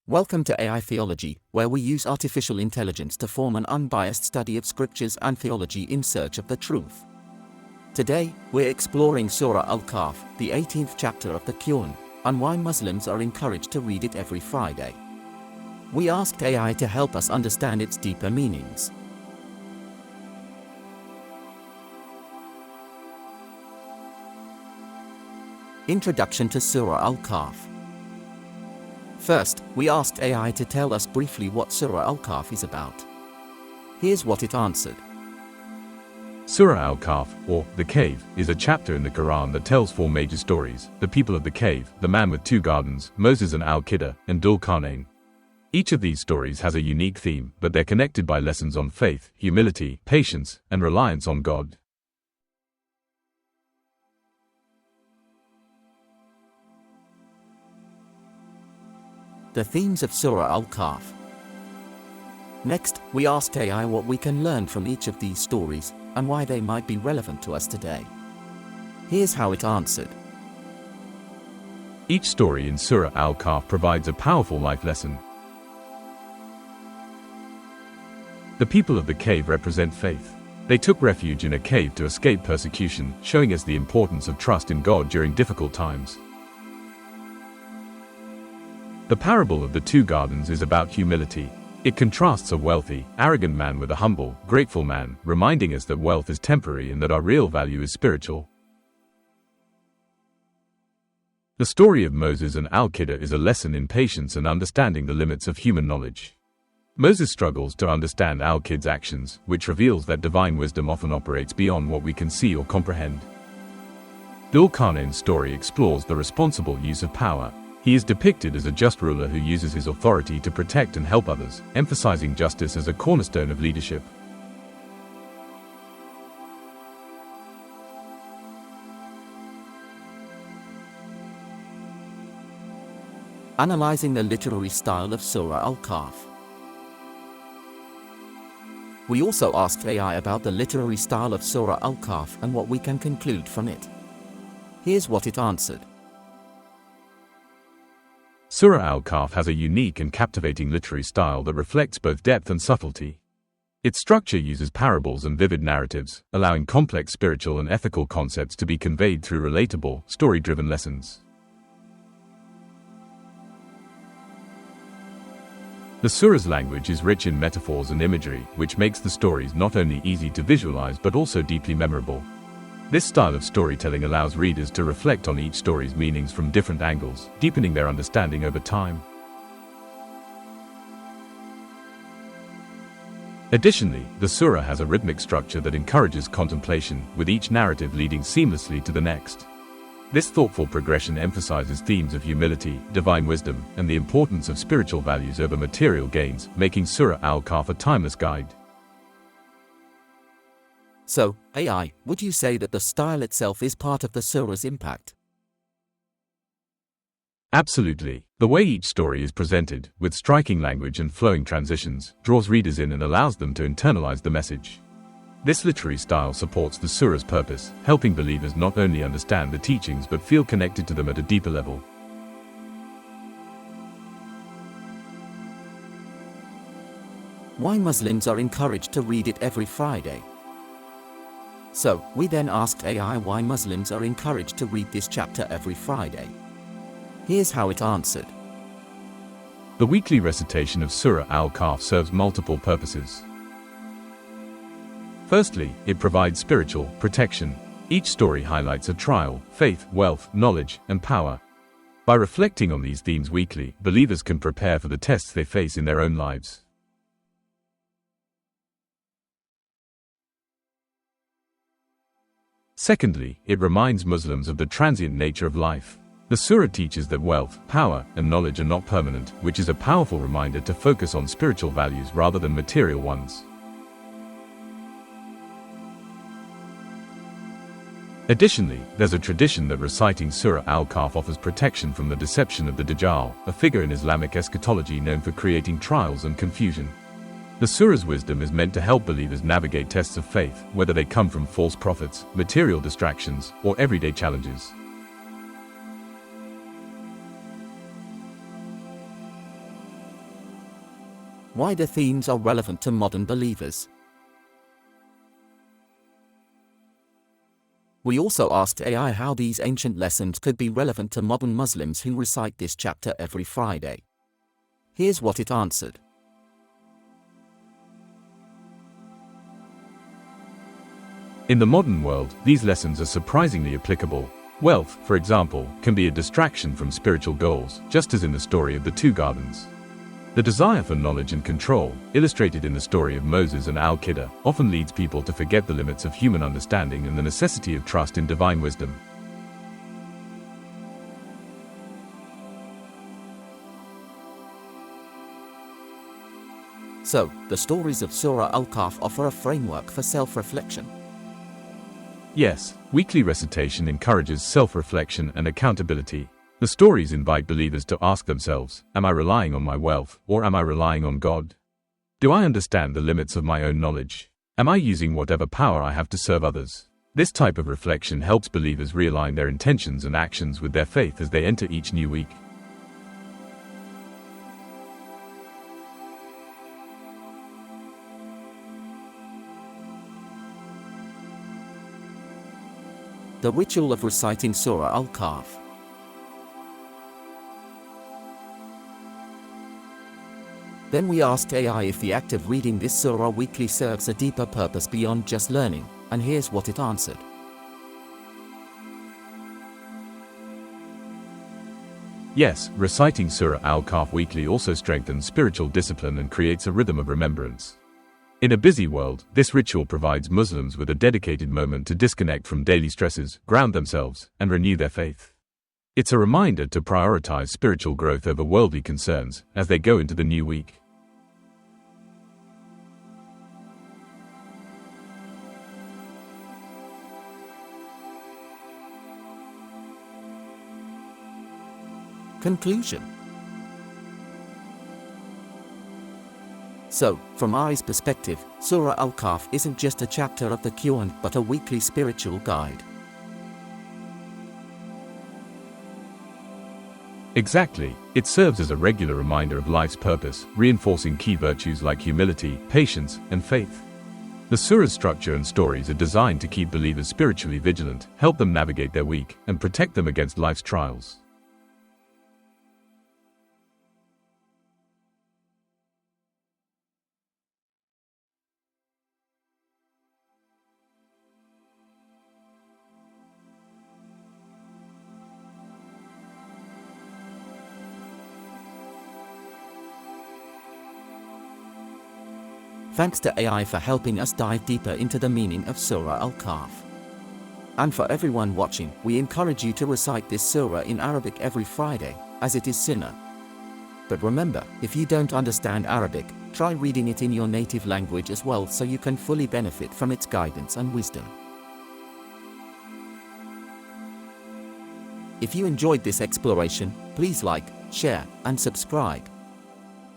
Welcome to AI Theology, where we use artificial intelligence to form an unbiased study of scriptures and theology in search of the truth. Today, we're exploring Surah Al-Kahf, the 18th chapter of the Qur'an, and why Muslims are encouraged to read it every Friday. We asked AI to help us understand its deeper meanings. Introduction to Surah Al-Kahf. First, we asked AI to tell us briefly what Surah Al-Kahf is about. Here's what it answered. Surah Al-Kahf, or the Cave, is a chapter in the Qur'an that tells four major stories: the people of the cave, the man with two gardens, Moses and Al-Qidr, and Dhul-Qarnayn. Each of these stories has a unique theme, but they're connected by lessons on faith, humility, patience, and reliance on God. The themes of Surah Al-Kahf. Next, we asked AI what we can learn from each of these stories, and why they might be relevant to us today. Here's how it answered. Each story in Surah Al-Kahf provides a powerful life lesson. The people of the cave represent faith. They took refuge in a cave to escape persecution, showing us the importance of trust in God during difficult times. The parable of the two gardens is about humility. It contrasts a wealthy, arrogant man with a humble, grateful man, reminding us that wealth is temporary and that our real value is spiritual. The story of Moses and Al-Qidr is a lesson in patience and understanding the limits of human knowledge. Moses struggles to understand Al-Qidr's actions, which reveals that divine wisdom often operates beyond what we can see or comprehend. Dhul-Qarnayn's story explores the responsible use of power. He is depicted as a just ruler who uses his authority to protect and help others, emphasizing justice as a cornerstone of leadership. Analyzing the literary style of Surah Al-Kahf. We also asked AI about the literary style of Surah Al-Kahf and what we can conclude from it. Here's what it answered. Surah Al-Kahf has a unique and captivating literary style that reflects both depth and subtlety. Its structure uses parables and vivid narratives, allowing complex spiritual and ethical concepts to be conveyed through relatable, story-driven lessons. The surah's language is rich in metaphors and imagery, which makes the stories not only easy to visualize but also deeply memorable. This style of storytelling allows readers to reflect on each story's meanings from different angles, deepening their understanding over time. Additionally, the surah has a rhythmic structure that encourages contemplation, with each narrative leading seamlessly to the next. This thoughtful progression emphasizes themes of humility, divine wisdom, and the importance of spiritual values over material gains, making Surah Al-Kahf a timeless guide. So, AI, would you say that the style itself is part of the surah's impact? Absolutely. The way each story is presented, with striking language and flowing transitions, draws readers in and allows them to internalize the message. This literary style supports the surah's purpose, helping believers not only understand the teachings but feel connected to them at a deeper level. Why Muslims are encouraged to read it every Friday. So, we then asked AI why Muslims are encouraged to read this chapter every Friday. Here's how it answered. The weekly recitation of Surah Al-Kahf serves multiple purposes. Firstly, it provides spiritual protection. Each story highlights a trial, faith, wealth, knowledge, and power. By reflecting on these themes weekly, believers can prepare for the tests they face in their own lives. Secondly, it reminds Muslims of the transient nature of life. The surah teaches that wealth, power, and knowledge are not permanent, which is a powerful reminder to focus on spiritual values rather than material ones. Additionally, there's a tradition that reciting Surah Al-Kahf offers protection from the deception of the Dajjal, a figure in Islamic eschatology known for creating trials and confusion. The surah's wisdom is meant to help believers navigate tests of faith, whether they come from false prophets, material distractions, or everyday challenges. Why the themes are relevant to modern believers. We also asked AI how these ancient lessons could be relevant to modern Muslims who recite this chapter every Friday. Here's what it answered. In the modern world, these lessons are surprisingly applicable. Wealth, for example, can be a distraction from spiritual goals, just as in the story of the two gardens. The desire for knowledge and control, illustrated in the story of Moses and Al-Qidr, often leads people to forget the limits of human understanding and the necessity of trust in divine wisdom. So, the stories of Surah Al-Kahf offer a framework for self-reflection. Yes, weekly recitation encourages self-reflection and accountability. The stories invite believers to ask themselves, am I relying on my wealth, or am I relying on God? Do I understand the limits of my own knowledge? Am I using whatever power I have to serve others? This type of reflection helps believers realign their intentions and actions with their faith as they enter each new week. The ritual of reciting Surah Al-Kahf. Then we asked AI if the act of reading this surah weekly serves a deeper purpose beyond just learning, and here's what it answered. Yes, reciting Surah Al-Kahf weekly also strengthens spiritual discipline and creates a rhythm of remembrance. In a busy world, this ritual provides Muslims with a dedicated moment to disconnect from daily stresses, ground themselves, and renew their faith. It's a reminder to prioritize spiritual growth over worldly concerns as they go into the new week. Conclusion. So, from I's perspective, Surah Al-Kahf isn't just a chapter of the Qur'an but a weekly spiritual guide. Exactly. It serves as a regular reminder of life's purpose, reinforcing key virtues like humility, patience, and faith. The surah's structure and stories are designed to keep believers spiritually vigilant, help them navigate their week, and protect them against life's trials. Thanks to AI for helping us dive deeper into the meaning of Surah Al-Kahf. And for everyone watching, we encourage you to recite this surah in Arabic every Friday, as it is sunnah. But remember, if you don't understand Arabic, try reading it in your native language as well so you can fully benefit from its guidance and wisdom. If you enjoyed this exploration, please like, share, and subscribe.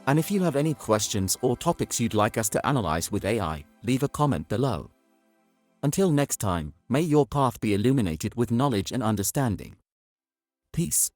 And if you have any questions or topics you'd like us to analyze with AI, leave a comment below. Until next time, may your path be illuminated with knowledge and understanding. Peace.